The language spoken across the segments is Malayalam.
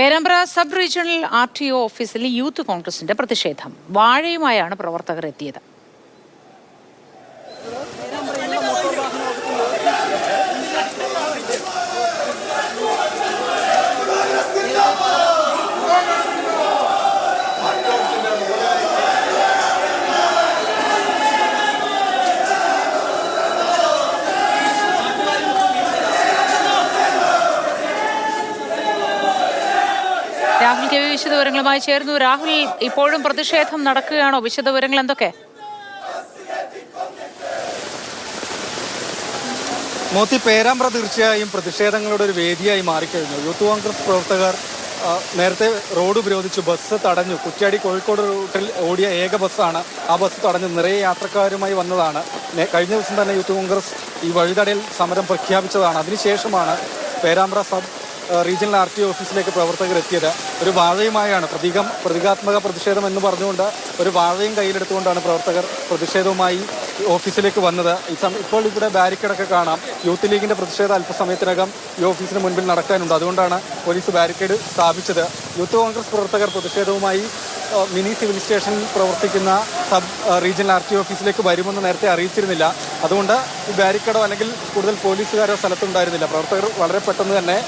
പേരാമ്പ്ര സബ് റീജിയണൽ RTO ഓഫീസിൽ യൂത്ത് കോൺഗ്രസിന്റെ പ്രതിഷേധം. വാഴയുമായാണ് പ്രവർത്തകർ എത്തിയത്. രാഹുൽ കെ വി വിശദവിവരങ്ങളുമായി ചേർന്നു. രാഹുൽ, ഇപ്പോഴും പ്രതിഷേധം നടക്കുകയാണോ? വിശദവിവരങ്ങൾ എന്തൊക്കെ? മോത്തി, പേരാമ്പ്ര തീർച്ചയായും പ്രതിഷേധങ്ങളുടെ ഒരു വേദിയായി മാറിക്കഴിഞ്ഞു. യൂത്ത് കോൺഗ്രസ് പ്രവർത്തകർ നേരത്തെ റോഡ് ഉപരോധിച്ചു, ബസ് തടഞ്ഞു. കുറ്റ്യാടി കോഴിക്കോട് റൂട്ടിൽ ഓടിയ ഏക ബസ്സാണ്. ആ ബസ് തടഞ്ഞു നിറയെ യാത്രക്കാരുമായി വന്നതാണ്. കഴിഞ്ഞ ദിവസം തന്നെ യൂത്ത് കോൺഗ്രസ് ഈ വഴിതടയൽ സമരം പ്രഖ്യാപിച്ചതാണ്. അതിനുശേഷമാണ് പേരാമ്പ്ര സബ് റീജിയണൽ RTO ഓഫീസിലേക്ക് പ്രവർത്തകർ എത്തിയത്. ഒരു വാഴയുമായാണ് പ്രതീകാത്മക പ്രതിഷേധം എന്ന് പറഞ്ഞുകൊണ്ട് ഒരു വാഴയും കയ്യിലെടുത്തുകൊണ്ടാണ് പ്രവർത്തകർ പ്രതിഷേധവുമായി ഓഫീസിലേക്ക് വന്നത്. ഇപ്പോൾ ഇവിടെ ബാരിക്കേഡൊക്കെ കാണാം. യൂത്ത് ലീഗിന്റെ പ്രതിഷേധം അല്പസമയത്തിനകം ഈ ഓഫീസിന് മുൻപിൽ നടക്കാനുണ്ട്. അതുകൊണ്ടാണ് പോലീസ് ബാരിക്കേഡ് സ്ഥാപിച്ചത്. യൂത്ത് കോൺഗ്രസ് പ്രവർത്തകർ പ്രതിഷേധവുമായി മിനി സിവിൽ സ്റ്റേഷനിൽ പ്രവർത്തിക്കുന്ന സബ് റീജിയണൽ RTO ഓഫീസിലേക്ക് വരുമെന്ന് നേരത്തെ അറിയിച്ചിരുന്നില്ല. അതുകൊണ്ട് ഈ ബാരിക്കേഡോ അല്ലെങ്കിൽ കൂടുതൽ പോലീസുകാരോ സ്ഥലത്തുണ്ടായിരുന്നില്ല. പ്രവർത്തകർ വളരെ പെട്ടെന്ന് തന്നെ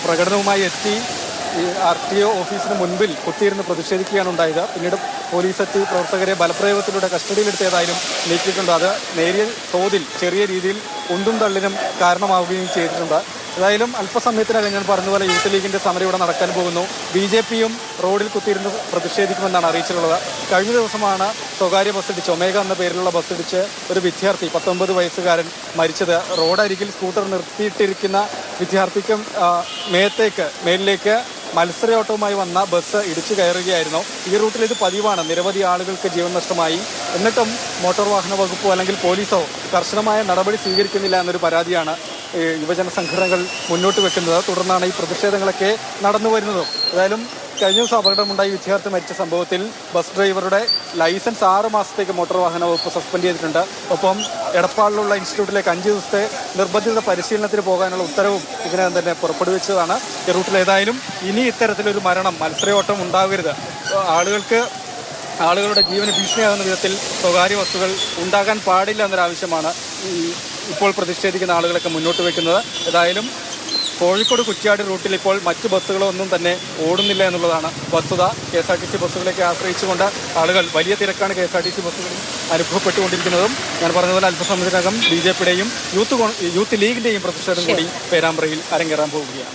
പ്രകടനവുമായി എത്തി ഈ RTO ഓഫീസിന് മുൻപിൽ കുത്തിയിരുന്ന് പ്രതിഷേധിക്കുകയാണ് ഉണ്ടായത്. പിന്നീട് പോലീസ് എത്തി പ്രവർത്തകരെ ബലപ്രയോഗത്തിലൂടെ കസ്റ്റഡിയിലെടുത്തതായാലും നീക്കിയിട്ടുണ്ട്. അത് നേരിയ തോതിൽ ചെറിയ രീതിയിൽ ഉന്തും തള്ളിനും കാരണമാവുകയും ചെയ്തിട്ടുണ്ട്. ഏതായാലും അല്പസമയത്തിനകം ഞാൻ പറഞ്ഞതുപോലെ യൂത്ത് ലീഗിന്റെ സമരം ഇവിടെ നടക്കാൻ പോകുന്നു. BJPയും റോഡിൽ കുത്തിയിരുന്ന് പ്രതിഷേധിക്കുമെന്നാണ് അറിയിച്ചിട്ടുള്ളത്. കഴിഞ്ഞ ദിവസമാണ് സ്വകാര്യ ബസ്സിടിച്ച്, ഒമേഗ എന്ന പേരിലുള്ള ബസ്സിടിച്ച് ഒരു വിദ്യാർത്ഥി 19 വയസ്സുകാരൻ മരിച്ചത്. റോഡരികിൽ സ്കൂട്ടർ നിർത്തിയിട്ടിരിക്കുന്ന വിദ്യാർത്ഥിക്കും മേലിലേക്ക് മത്സരയോട്ടവുമായി വന്ന ബസ് ഇടിച്ചു കയറുകയായിരുന്നു. ഈ റൂട്ടിൽ ഇത് പതിവാണ്. നിരവധി ആളുകൾക്ക് ജീവൻ നഷ്ടമായി. എന്നിട്ടും മോട്ടോർ വാഹന വകുപ്പോ അല്ലെങ്കിൽ പോലീസോ കർശനമായ നടപടി സ്വീകരിക്കുന്നില്ല എന്നൊരു പരാതിയാണ് യുവജന സംഘടനകൾ മുന്നോട്ട് വെക്കുന്നത്. തുടർന്നാണ് ഈ പ്രതിഷേധങ്ങളൊക്കെ നടന്നു വരുന്നതും. ഏതായാലും കഴിഞ്ഞ ദിവസം അപകടമുണ്ടായി വിദ്യാർത്ഥി മരിച്ച സംഭവത്തിൽ ബസ് ഡ്രൈവറുടെ ലൈസൻസ് 6 മാസത്തേക്ക് മോട്ടോർ വാഹന വകുപ്പ് സസ്പെൻഡ് ചെയ്തിട്ടുണ്ട്. ഒപ്പം എടപ്പാളിലുള്ള ഇൻസ്റ്റിറ്റ്യൂട്ടിലേക്ക് 5 ദിവസത്തെ നിർബന്ധിത പരിശീലനത്തിന് പോകാനുള്ള ഉത്തരവും ഇതിനകം തന്നെ പുറപ്പെടുവിച്ചതാണ്. ഈ റൂട്ടിൽ ഏതായാലും ഇനി ഇത്തരത്തിലൊരു മത്സരയോട്ടം ഉണ്ടാകരുത്. ആളുകളുടെ ജീവന് ഭീഷണിയാകുന്ന വിധത്തിൽ സ്വകാര്യ ബസ്സുകൾ ഉണ്ടാകാൻ പാടില്ല എന്നൊരാവശ്യമാണ് ഇപ്പോൾ പ്രതിഷേധിക്കുന്ന ആളുകളൊക്കെ മുന്നോട്ട് വയ്ക്കുന്നത്. ഏതായാലും കോഴിക്കോട് കുറ്റ്യാടി റൂട്ടിൽ ഇപ്പോൾ മറ്റ് ബസ്സുകളൊന്നും തന്നെ ഓടുന്നില്ല എന്നുള്ളതാണ് വസ്തുത. KSRTC ബസ്സുകളെയൊക്കെ ആശ്രയിച്ചുകൊണ്ട് ആളുകൾ, വലിയ തിരക്കാണ് KSRTC ബസ്സുകളിൽ അനുഭവപ്പെട്ടുകൊണ്ടിരിക്കുന്നതും. ഞാൻ പറഞ്ഞതുപോലെ അല്പസമയത്തിനകം BJPയുടെയും യൂത്ത് ലീഗിന്റെയും പ്രതിഷേധം കൂടി പേരാമ്പ്രയിൽ അരങ്ങേറാൻ പോവുകയാണ്.